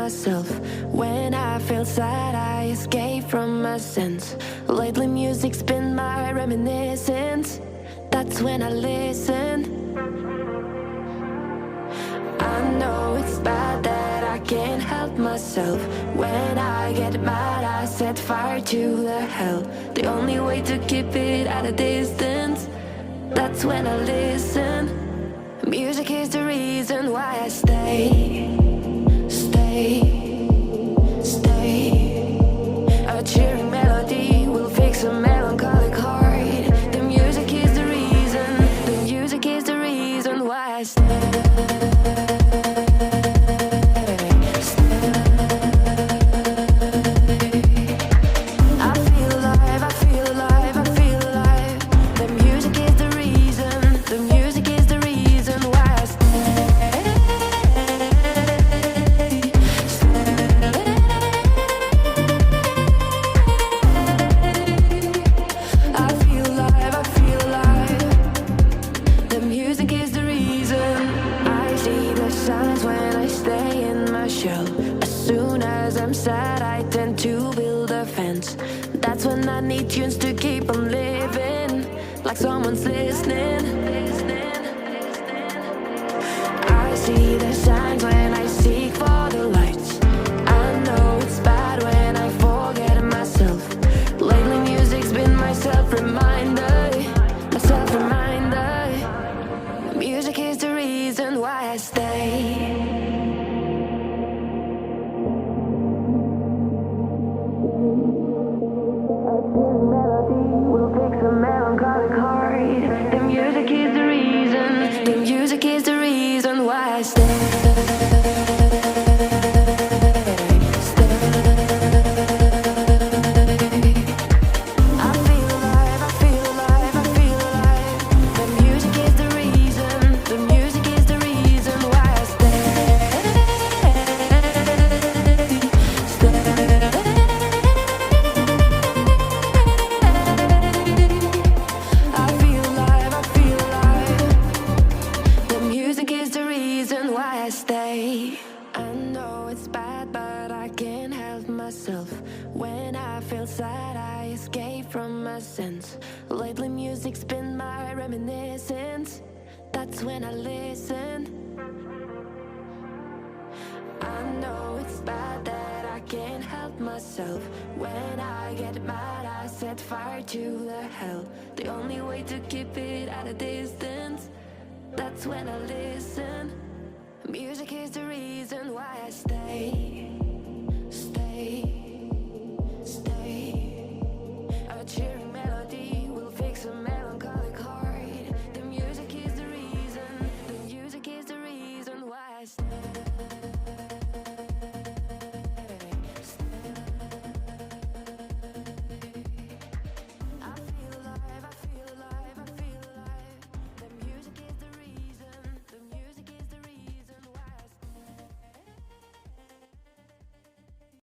myself. When I feel sad, I escape from my sense. Lately music's been my reminiscence. That's when I listen. I know it's bad that I can't help myself. When I get mad, I set fire to the hell. The only way to keep it at a distance, that's when I listen. Music is the reason why I stay. A cheering melody will fix a melancholic heart. The music is the reason, the music is the reason why I stay. Stay. I'm sad, I tend to build a fence. That's when I need tunes to keep on living, like someone's listening. I see the signs when I seek for the lights. I know it's bad when I forget myself. Lately music's been my self-reminder, my self-reminder. Music is the reason why I stay. When I feel sad, I escape from my sense. Lately music's been my reminiscence. That's when I listen. I know it's bad that I can't help myself. When I get mad, I set fire to the hell. The only way to keep it at a distance, that's when I listen. Music is the reason why I stay.